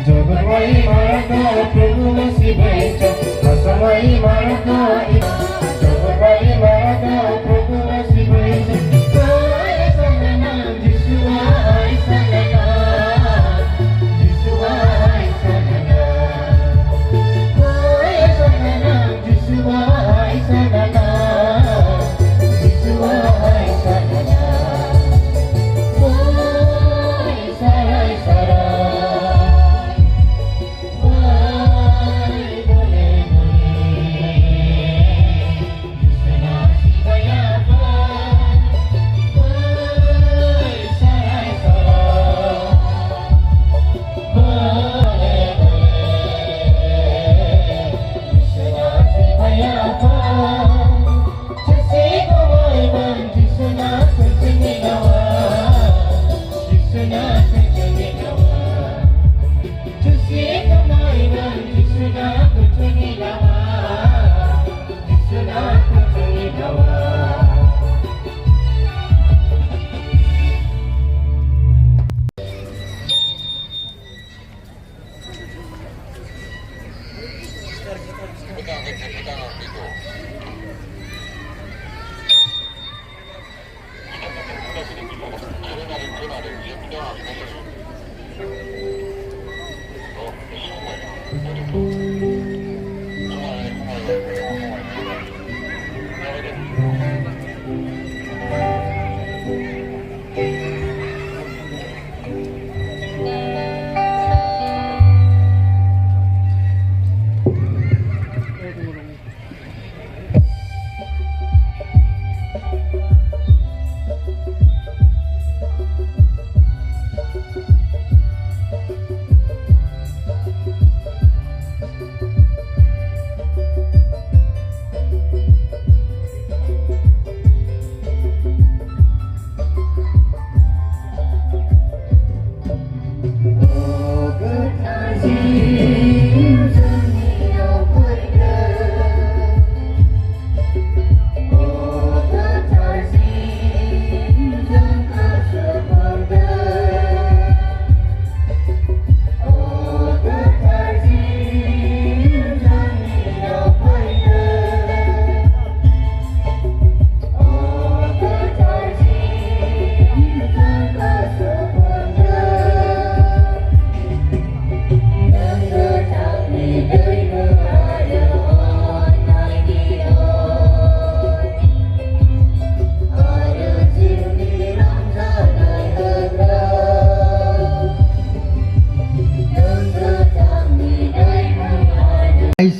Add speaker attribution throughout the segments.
Speaker 1: Jogobai Marga Prabhu Sibecha Asamai Marga Jogobai Marga Prabhu Sibecha Jai Sanana Jisua Hai Sanana Jisua Hai Sanana Jai Sanana Jisua Hai Sanana Jisua Hai Sanana Jai Sarai Sarai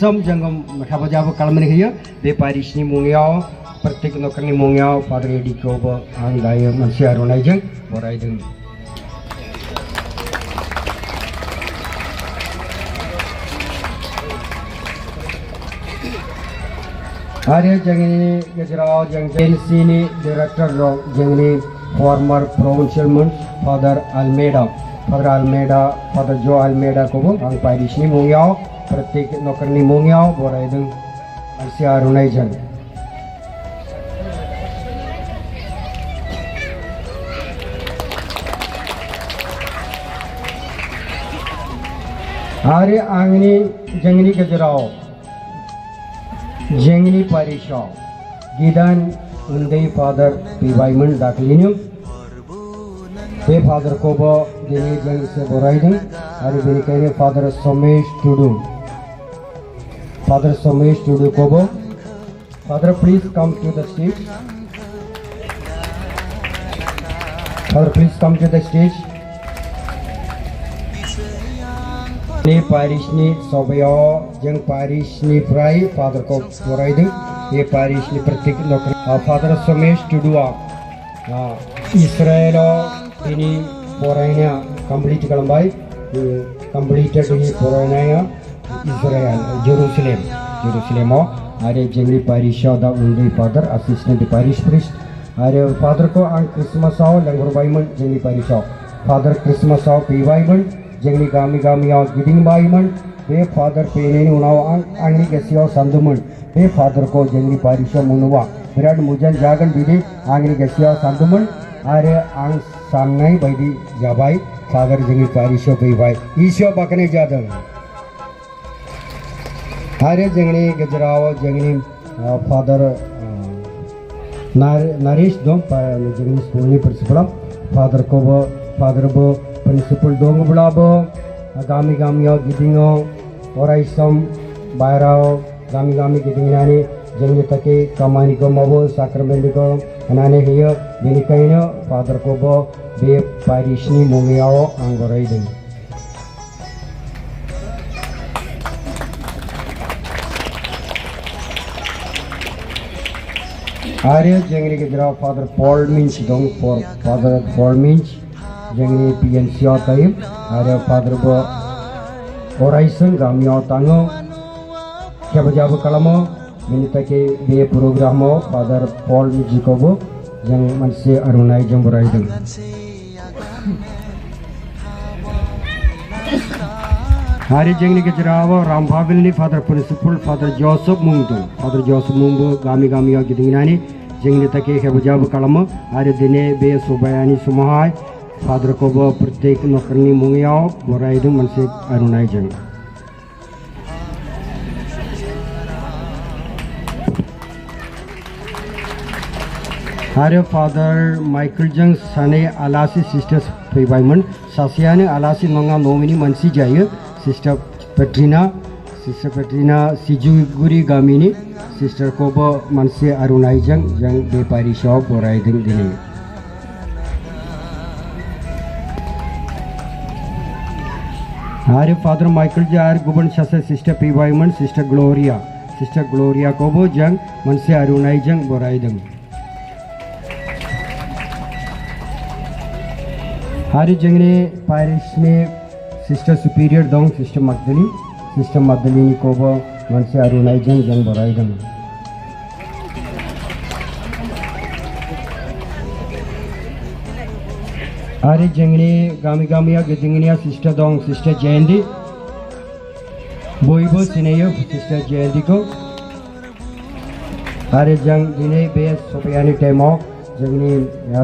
Speaker 2: Som jangan makhluk jawab kalau mereka ya, Paris ni mungiau, praktik nokar ni mungiau, pada di kau anggai manusia orang aja, orang itu. Ada jangan kejarau jangan sini director jangan former provincial Father Almeida, Father Joe Almeida kau ang Paris ni mungiau. प्रत्येक नौकरनी मोंगियाव बोरायदों RC आरुनायजों आरे आंगनी जंगनी गेजेराव जेंगनी पारिशाव गिदान उन्दै father बिबायमोन दाखलिनो बे father कोबो दिनै जों एसे बरायदों आरो बेनिखायनो father Somesh Tudu Father Somesh Tudu Kobo. Father, please come to the stage. Father, please come to the stage. Ni parish ni sobayo jeng parish ni prai Father ko boraidu. Ye parish ni pratik lokal. Father Somesh Tudu Israel ini porainya complete kalambai. Completed ini porainya. Israel, Jerusalem. Ada jengli parish da undi father, assistant parish priest. Ada father ko ang Christmas au langgur baiman jengli parish au. Father Christmas au pi baiman jengli gami au giding baiman. Be father pene ni unau angli kesio sanduman. Be father ko jengli parish au munuwa. Birad mujan jagan bidi angli kesio sanduman. Ada ang साननाय बायदि जाबाय father जोंनि पारिसआव फैबाय इसोर बाखनाय जादों आरो जोंनि गेजेराव जोंनि फादर नारिश दं जोंनि स्कुलनि प्रिन्सिपाल फादरबो प्रिन्सिपाल दंब्लाबो गामि गामियाव गिदिङो अरायसम बाहेराव गामि गामि गिदिंनानै जोंनि थाखाय खामानिखौ मावो साक्रामेन्टखौ होनानै होयो बेनिखायनो फादरखौबो बे पारिसनि मुङाव आं बरायदों आरो जोंनि गेजेराव फादर पल मिन्स दं फादर पल मिन्स जोंनि पिएनसिआव थायो आरो फादरबो अरायसम गामियाव थाङो हेफाजाब खालामो बेनि थाखाय बे प्रग्रामाव फादर पल मिन्सखौबो जों मोनसे आर'नाइजों बरायदों आरो जोंनि गेजेराव रामभाबिलनि फादर प्रिन्सिपाल फादर जसेफ मुं दं फादर जसेफ मुंबो गामि गामियाव गिदिंनानै जोंनि थाखाय हेफाजाब खालामो आरो दिनै बे सभानि समावहाय फादरखौबो प्रत्येक नखरनि मुङाव बरायदों मोनसे आर'नाइजों आरो फादर माइकेलजों सानै आलासि सिस्टार्स फैबायमोन सासेयानो आलासि नङा न'नि मानसि जायो सिस्टार पेट्रिना सिजुगुरि गामिनि सिस्टारखौबो मोनसे आर'नाइजों जों बे पारिसआव बरायदों दिनै आरो फादर माइकेलजों आरो गुबुन सासे सिस्टार फैबायमोन सिस्टार ग्ल'रियाखौबो जों मोनसे आर'नाइजों बरायदों आरो जोंनि पारिसनि सिस्टार सुपिरियर दं सिस्टार मागदलिनिखौबो मोनसे आर'नाइजों जों बरायदों आरो जोंनि गामि गामियाव गिदिंनाया सिस्टार दं सिस्टार जयन्ती बयबो सिनायो सिस्टार जयन्तीखौ आरो जों दिनै बे सफैयानि टाइमाव जोंनि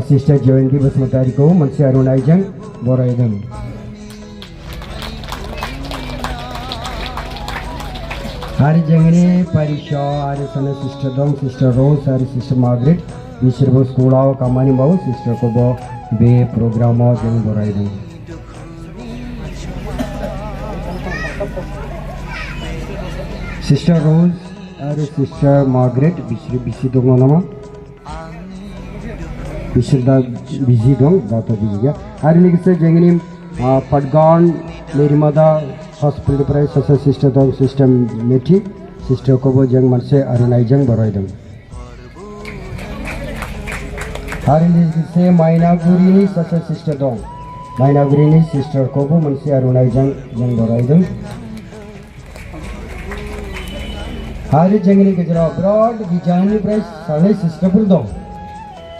Speaker 2: सिस्टार जयन्ती बसुमतारीखौ मोनसे आर'नाइजों बरायदों आरो जोंनि पारिसआव आरो सानै सिस्टार दं सिस्टार र'ज आरो सिस्टार मार्ग्रेट बिसोरबो स्कुलाव खामानि मावो सिस्टारखौबो बे प्रग्रामाव जों बरायदों सिस्टार र'ज आरो सिस्टार मार्ग्रेट बिसोर बिसि दङ नामा बिसोर दा बिजि दं दाथ' बिजि गैया आरो लोगोसे जोंनि पाटगान मेरिमादा हस्पिटालनिफ्राय सासे सिस्टार दं सिस्टार मेथि सिस्टारखौबो जों मोनसे आर'नाइजों बरायदों आरो लोगोसे मायनागुरिनि सासे सिस्टार दं मायनागुरिनि सिस्टारखौबो मोनसे आर'नाइजों जों बरायदों आरो जोंनि गेजेराव बिराद गोजाननिफ्राय सानै सिस्टारफोर दं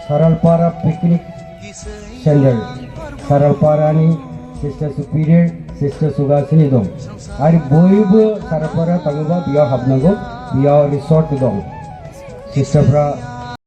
Speaker 2: सरलपारा पिकनिक सेन्टार सरलपारानि सिस्टार सुपिरियर सिस्टार सुगासिनि दं आरो बयबो सरलपारा थाङोबा बेयाव हाबनांगौ बेयाव रिसर्ट दं सिस्टारफ्रा